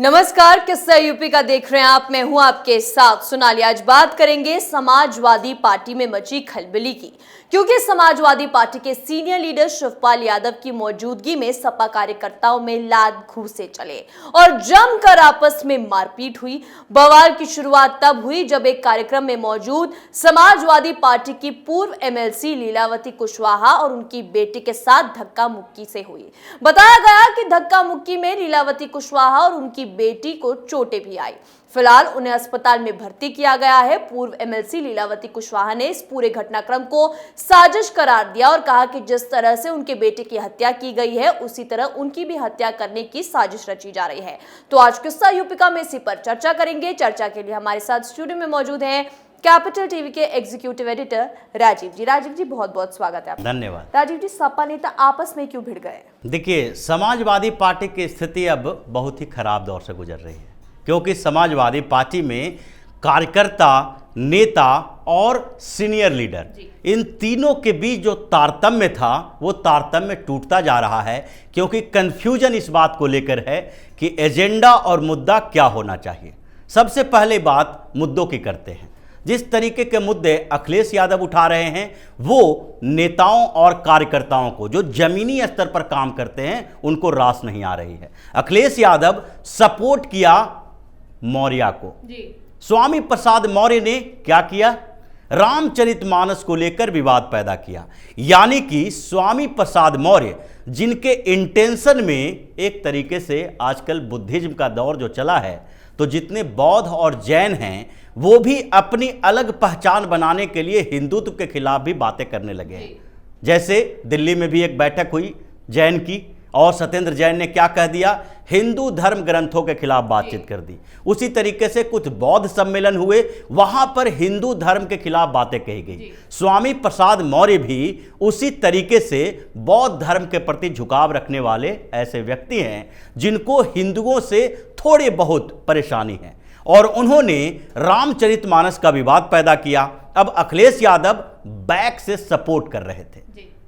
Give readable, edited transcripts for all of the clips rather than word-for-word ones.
नमस्कार, किस्सा यूपी का देख रहे हैं आप। मैं हूं आपके साथ सोनाली। आज बात करेंगे समाजवादी पार्टी में मची खलबली की, क्योंकि समाजवादी पार्टी के सीनियर लीडर शिवपाल यादव की मौजूदगी में सपा कार्यकर्ताओं में लात घूंसे चले और जमकर आपस में मारपीट हुई। बवाल की शुरुआत तब हुई जब एक कार्यक्रम में मौजूद समाजवादी पार्टी की पूर्व एमएलसी लीलावती कुशवाहा और उनकी बेटी के साथ धक्का मुक्की से हुई। बताया गया कि धक्का मुक्की में लीलावती कुशवाहा और उनकी बेटी को चोटें भी आई। फिलहाल उन्हें अस्पताल में भर्ती किया गया है। पूर्व एमएलसी लीलावती कुशवाहा ने इस पूरे घटनाक्रम को साजिश करार दिया और कहा कि जिस तरह से उनके बेटे की हत्या की गई है, उसी तरह उनकी भी हत्या करने की साजिश रची जा रही है। तो आज किस्सा यूपी में इसी पर चर्चा करेंगे। चर्चा के लिए हमारे साथ स्टूडियो में मौजूद हैं कैपिटल टीवी के एग्जीक्यूटिव एडिटर राजीव जी। राजीव जी, बहुत बहुत स्वागत है आपका। धन्यवाद। राजीव जी, सपा नेता आपस में क्यों भिड़ गए? देखिए, समाजवादी पार्टी की स्थिति अब बहुत ही खराब दौर से गुजर रही है, क्योंकि समाजवादी पार्टी में कार्यकर्ता, नेता और सीनियर लीडर, इन तीनों के बीच जो तारतम्य था वो तारतम्य टूटता जा रहा है। क्योंकि कंफ्यूजन इस बात को लेकर है कि एजेंडा और मुद्दा क्या होना चाहिए। सबसे पहले बात मुद्दों की करते हैं। जिस तरीके के मुद्दे अखिलेश यादव उठा रहे हैं वो नेताओं और कार्यकर्ताओं को, जो जमीनी स्तर पर काम करते हैं, उनको रास नहीं आ रही है। अखिलेश यादव सपोर्ट किया मौर्य को। स्वामी प्रसाद मौर्य ने क्या किया? रामचरितमानस को लेकर विवाद पैदा किया। यानी कि स्वामी प्रसाद मौर्य, जिनके इंटेंशन में एक तरीके से आजकल बुद्धिज्म का दौर जो चला है, तो जितने बौद्ध और जैन हैं वो भी अपनी अलग पहचान बनाने के लिए हिंदुत्व के खिलाफ भी बातें करने लगे हैं। जैसे दिल्ली में भी एक बैठक हुई जैन की, और सत्येंद्र जैन ने क्या कह दिया? हिंदू धर्म ग्रंथों के खिलाफ बातचीत कर दी। उसी तरीके से कुछ बौद्ध सम्मेलन हुए, वहां पर हिंदू धर्म के खिलाफ बातें कही गई। स्वामी प्रसाद मौर्य भी उसी तरीके से बौद्ध धर्म के प्रति झुकाव रखने वाले ऐसे व्यक्ति हैं जिनको हिंदुओं से थोड़ी बहुत परेशानी है, और उन्होंने रामचरितमानस का विवाद पैदा किया। अब अखिलेश यादव बैक से सपोर्ट कर रहे थे।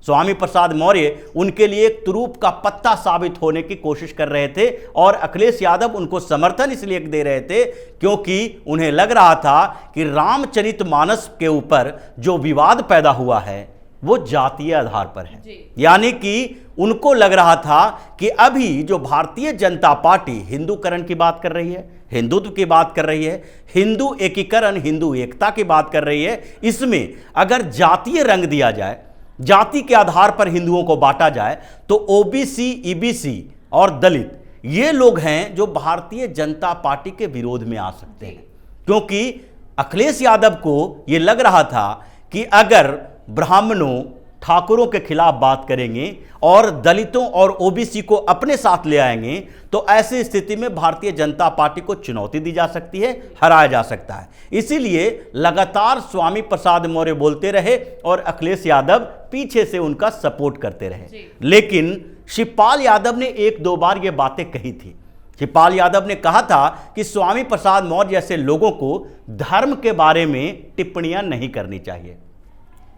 स्वामी प्रसाद मौर्य उनके लिए एक तुरूप का पत्ता साबित होने की कोशिश कर रहे थे, और अखिलेश यादव उनको समर्थन इसलिए दे रहे थे क्योंकि उन्हें लग रहा था कि रामचरितमानस के ऊपर जो विवाद पैदा हुआ है वो जातीय आधार पर है। यानी कि उनको लग रहा था कि अभी जो भारतीय जनता पार्टी हिंदूकरण की बात कर रही है, हिंदुत्व की बात कर रही है, हिंदू एकीकरण, हिंदू एकता की बात कर रही है, इसमें अगर जातीय रंग दिया जाए, जाति के आधार पर हिंदुओं को बांटा जाए, तो ओबीसी, ईबीसी और दलित ये लोग हैं जो भारतीय जनता पार्टी के विरोध में आ सकते हैं। क्योंकि अखिलेश यादव को यह लग रहा था कि अगर ब्राह्मणों, ठाकुरों के खिलाफ बात करेंगे और दलितों और ओबीसी को अपने साथ ले आएंगे, तो ऐसी स्थिति में भारतीय जनता पार्टी को चुनौती दी जा सकती है, हराया जा सकता है। इसीलिए लगातार स्वामी प्रसाद मौर्य बोलते रहे और अखिलेश यादव पीछे से उनका सपोर्ट करते रहे। लेकिन शिवपाल यादव ने एक दो बार ये बातें कही थी। शिवपाल यादव ने कहा था कि स्वामी प्रसाद मौर्य जैसे लोगों को धर्म के बारे में टिप्पणियां नहीं करनी चाहिए,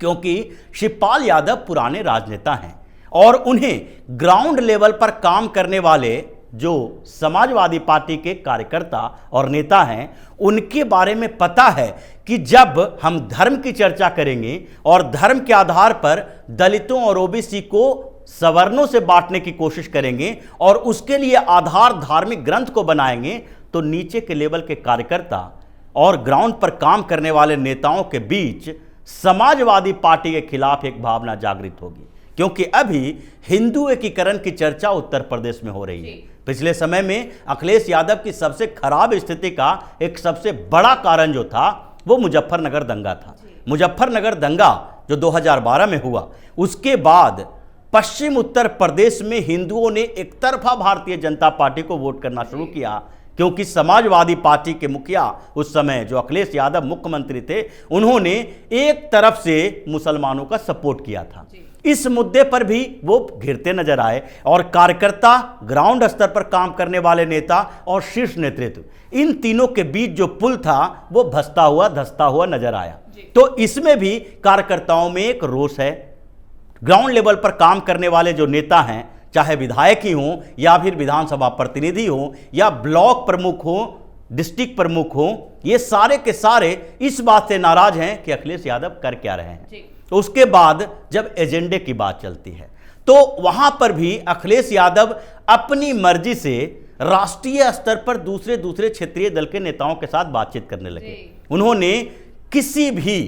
क्योंकि शिवपाल यादव पुराने राजनेता हैं और उन्हें ग्राउंड लेवल पर काम करने वाले जो समाजवादी पार्टी के कार्यकर्ता और नेता हैं उनके बारे में पता है कि जब हम धर्म की चर्चा करेंगे और धर्म के आधार पर दलितों और ओबीसी को सवर्णों से बांटने की कोशिश करेंगे और उसके लिए आधार धार्मिक ग्रंथ को बनाएंगे, तो नीचे के लेवल के कार्यकर्ता और ग्राउंड पर काम करने वाले नेताओं के बीच समाजवादी पार्टी के खिलाफ एक भावना जागृत होगी। क्योंकि अभी हिंदू एकीकरण की चर्चा उत्तर प्रदेश में हो रही है। पिछले समय में अखिलेश यादव की सबसे खराब स्थिति का एक सबसे बड़ा कारण जो था वो मुजफ्फरनगर दंगा था। मुजफ्फरनगर दंगा जो 2012 में हुआ, उसके बाद पश्चिम उत्तर प्रदेश में हिंदुओं ने एक तरफा भारतीय जनता पार्टी को वोट करना शुरू किया, क्योंकि समाजवादी पार्टी के मुखिया उस समय जो अखिलेश यादव मुख्यमंत्री थे, उन्होंने एक तरफ से मुसलमानों का सपोर्ट किया था। इस मुद्दे पर भी वो घिरते नजर आए और कार्यकर्ता, ग्राउंड स्तर पर काम करने वाले नेता और शीर्ष नेतृत्व, इन तीनों के बीच जो पुल था वो धंसता हुआ नजर आया। तो इसमें भी कार्यकर्ताओं में एक रोष है। ग्राउंड लेवल पर काम करने वाले जो नेता हैं, चाहे विधायक ही हों या फिर विधानसभा प्रतिनिधि हों या ब्लॉक प्रमुख हों, डिस्ट्रिक्ट प्रमुख हों, ये सारे के सारे इस बात से नाराज हैं कि अखिलेश यादव कर क्या रहे हैं। तो उसके बाद जब एजेंडे की बात चलती है तो वहां पर भी अखिलेश यादव अपनी मर्जी से राष्ट्रीय स्तर पर दूसरे क्षेत्रीय दल के नेताओं के साथ बातचीत करने लगे। उन्होंने किसी भी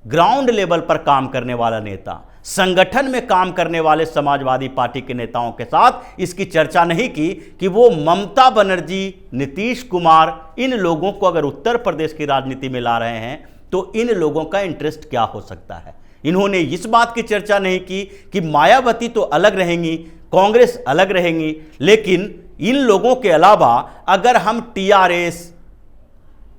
ग्राउंड लेवल पर काम करने वाला नेता, संगठन में काम करने वाले समाजवादी पार्टी के नेताओं के साथ इसकी चर्चा नहीं की कि वो ममता बनर्जी, नीतीश कुमार, इन लोगों को अगर उत्तर प्रदेश की राजनीति में ला रहे हैं तो इन लोगों का इंटरेस्ट क्या हो सकता है। इन्होंने इस बात की चर्चा नहीं की कि मायावती तो अलग रहेंगी, कांग्रेस अलग रहेंगी, लेकिन इन लोगों के अलावा अगर हम टीआरएस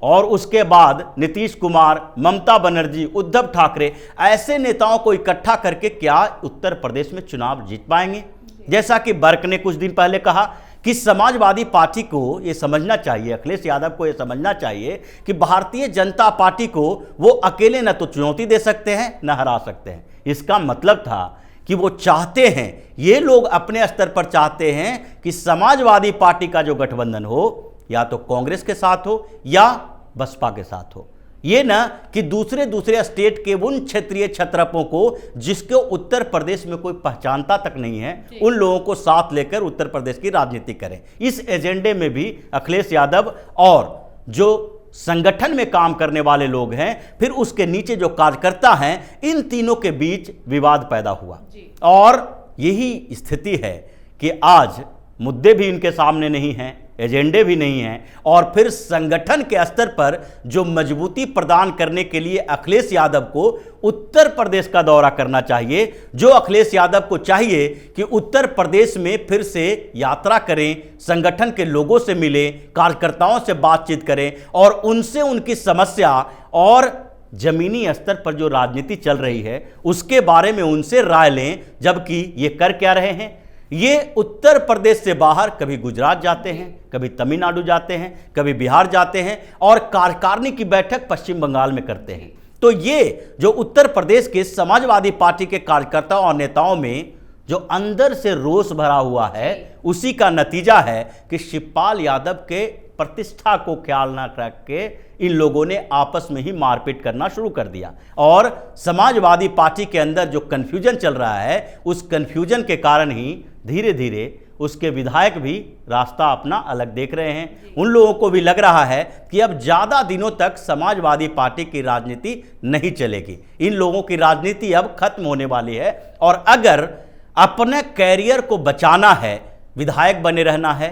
और उसके बाद नीतीश कुमार, ममता बनर्जी, उद्धव ठाकरे ऐसे नेताओं को इकट्ठा करके क्या उत्तर प्रदेश में चुनाव जीत पाएंगे। जैसा कि बर्क ने कुछ दिन पहले कहा कि समाजवादी पार्टी को यह समझना चाहिए, अखिलेश यादव को यह समझना चाहिए कि भारतीय जनता पार्टी को वो अकेले न तो चुनौती दे सकते हैं न हरा सकते हैं। इसका मतलब था कि वो चाहते हैं, ये लोग अपने स्तर पर चाहते हैं कि समाजवादी पार्टी का जो गठबंधन हो या तो कांग्रेस के साथ हो या बसपा के साथ हो, ये ना कि दूसरे स्टेट के उन क्षेत्रीय छत्रपों को जिसको उत्तर प्रदेश में कोई पहचानता तक नहीं है, उन लोगों को साथ लेकर उत्तर प्रदेश की राजनीति करें। इस एजेंडे में भी अखिलेश यादव और जो संगठन में काम करने वाले लोग हैं, फिर उसके नीचे जो कार्यकर्ता हैं, इन तीनों के बीच विवाद पैदा हुआ। और यही स्थिति है कि आज मुद्दे भी इनके सामने नहीं हैं, एजेंडे भी नहीं हैं, और फिर संगठन के स्तर पर जो मजबूती प्रदान करने के लिए अखिलेश यादव को उत्तर प्रदेश का दौरा करना चाहिए, जो अखिलेश यादव को चाहिए कि उत्तर प्रदेश में फिर से यात्रा करें, संगठन के लोगों से मिलें, कार्यकर्ताओं से बातचीत करें और उनसे उनकी समस्या और जमीनी स्तर पर जो राजनीति चल रही है उसके बारे में उनसे राय लें। जबकि ये कर क्या रहे हैं, ये उत्तर प्रदेश से बाहर कभी गुजरात जाते हैं, कभी तमिलनाडु जाते हैं, कभी बिहार जाते हैं और कार्यकारिणी की बैठक पश्चिम बंगाल में करते हैं। तो ये जो उत्तर प्रदेश के समाजवादी पार्टी के कार्यकर्ताओं और नेताओं में जो अंदर से रोष भरा हुआ है, उसी का नतीजा है कि शिवपाल यादव के प्रतिष्ठा को ख्याल न रख के इन लोगों ने आपस में ही मारपीट करना शुरू कर दिया। और समाजवादी पार्टी के अंदर जो कन्फ्यूजन चल रहा है, उस कन्फ्यूजन के कारण ही धीरे धीरे उसके विधायक भी रास्ता अपना अलग देख रहे हैं। उन लोगों को भी लग रहा है कि अब ज़्यादा दिनों तक समाजवादी पार्टी की राजनीति नहीं चलेगी, इन लोगों की राजनीति अब खत्म होने वाली है। और अगर अपने कैरियर को बचाना है, विधायक बने रहना है,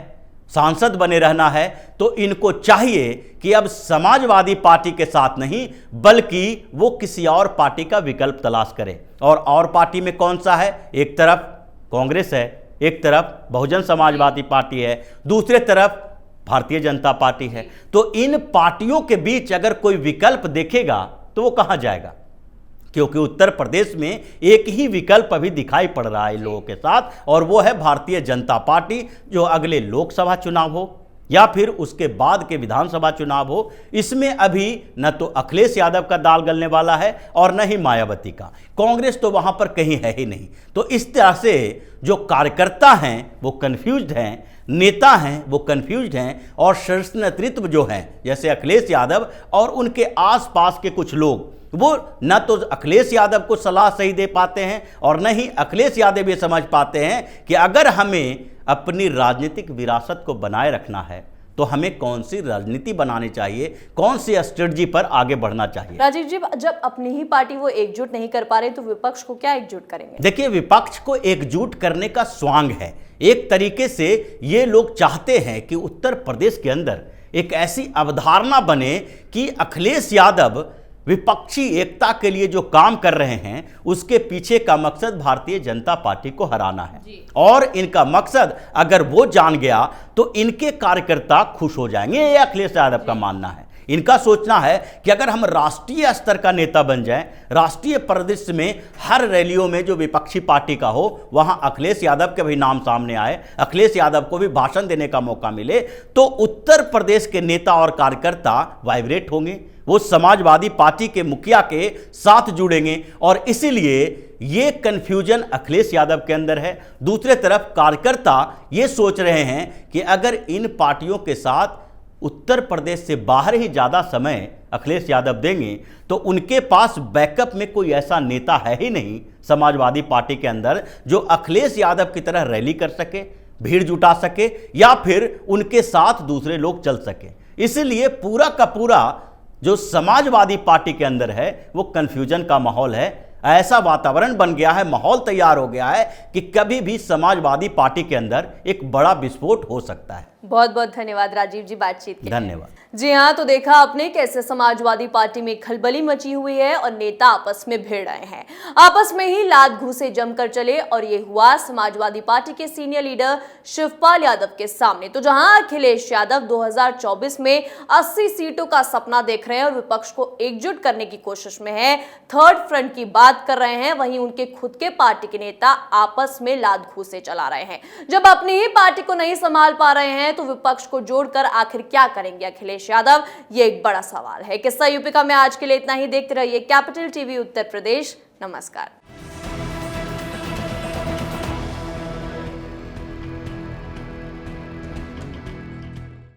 सांसद बने रहना है, तो इनको चाहिए कि अब समाजवादी पार्टी के साथ नहीं बल्कि वो किसी और पार्टी का विकल्प तलाश करें। और पार्टी में कौन सा है? एक तरफ कांग्रेस है, एक तरफ बहुजन समाजवादी पार्टी है, दूसरे तरफ भारतीय जनता पार्टी है। तो इन पार्टियों के बीच अगर कोई विकल्प देखेगा तो वो कहां जाएगा? क्योंकि उत्तर प्रदेश में एक ही विकल्प अभी दिखाई पड़ रहा है इन लोगों के साथ, और वो है भारतीय जनता पार्टी। जो अगले लोकसभा चुनाव हो या फिर उसके बाद के विधानसभा चुनाव हो, इसमें अभी न तो अखिलेश यादव का दाल गलने वाला है और न ही मायावती का। कांग्रेस तो वहां पर कहीं है ही नहीं। तो इस तरह से जो कार्यकर्ता हैं वो कन्फ्यूज्ड हैं, नेता हैं वो कन्फ्यूज्ड हैं, और शीर्ष नेतृत्व जो है जैसे अखिलेश यादव और उनके आसपास के कुछ लोग, वो न तो अखिलेश यादव को सलाह सही दे पाते हैं और न ही अखिलेश यादव ये समझ पाते हैं कि अगर हमें अपनी राजनीतिक विरासत को बनाए रखना है तो हमें कौन सी राजनीति बनानी चाहिए, कौन सी स्ट्रेटजी पर आगे बढ़ना चाहिए। राजीव जी, जब अपनी ही पार्टी वो एकजुट नहीं कर पा रहे तो विपक्ष को क्या एकजुट करेंगे? देखिए, विपक्ष को एकजुट करने का स्वांग है। एक तरीके से ये लोग चाहते हैं कि उत्तर प्रदेश के अंदर एक ऐसी अवधारणा बने कि अखिलेश यादव विपक्षी एकता के लिए जो काम कर रहे हैं उसके पीछे का मकसद भारतीय जनता पार्टी को हराना है। और इनका मकसद अगर वो जान गया तो इनके कार्यकर्ता खुश हो जाएंगे, ये अखिलेश यादव का मानना है। इनका सोचना है कि अगर हम राष्ट्रीय स्तर का नेता बन जाएं, राष्ट्रीय परिदृश्य में हर रैलियों में जो विपक्षी पार्टी का हो वहां अखिलेश यादव के भी नाम सामने आए, अखिलेश यादव को भी भाषण देने का मौका मिले, तो उत्तर प्रदेश के नेता और कार्यकर्ता वाइब्रेट होंगे, वो समाजवादी पार्टी के मुखिया के साथ जुड़ेंगे और इसीलिए ये कंफ्यूजन अखिलेश यादव के अंदर है। दूसरे तरफ कार्यकर्ता ये सोच रहे हैं कि अगर इन पार्टियों के साथ उत्तर प्रदेश से बाहर ही ज़्यादा समय अखिलेश यादव देंगे तो उनके पास बैकअप में कोई ऐसा नेता है ही नहीं समाजवादी पार्टी के अंदर जो अखिलेश यादव की तरह रैली कर सके, भीड़ जुटा सके या फिर उनके साथ दूसरे लोग चल सके। इसलिए पूरा का पूरा जो समाजवादी पार्टी के अंदर है वो कन्फ्यूजन का माहौल है। ऐसा वातावरण बन गया है, माहौल तैयार हो गया है कि कभी भी समाजवादी पार्टी के अंदर एक बड़ा विस्फोट हो सकता है। बहुत बहुत धन्यवाद राजीव जी बातचीत के लिए। धन्यवाद। जी हाँ, तो देखा आपने कैसे समाजवादी पार्टी में खलबली मची हुई है और नेता आपस में भिड़ रहे हैं, आपस में ही लात घूंसे जमकर चले और ये हुआ समाजवादी पार्टी के सीनियर लीडर शिवपाल यादव के सामने। तो जहां अखिलेश यादव 2024 में 80 सीटों का सपना देख रहे हैं और विपक्ष को एकजुट करने की कोशिश में है, थर्ड फ्रंट की बात कर रहे हैं, वहीं उनके खुद के पार्टी के नेता आपस में लात घूंसे चला रहे हैं। जब अपनी ही पार्टी को नहीं संभाल पा रहे हैं तो विपक्ष को जोड़कर आखिर क्या करेंगे अखिलेश यादव, ये एक बड़ा सवाल है। किस्सा यूपी का में आज के लिए इतना ही। देखते रहिए कैपिटल टीवी उत्तर प्रदेश। नमस्कार।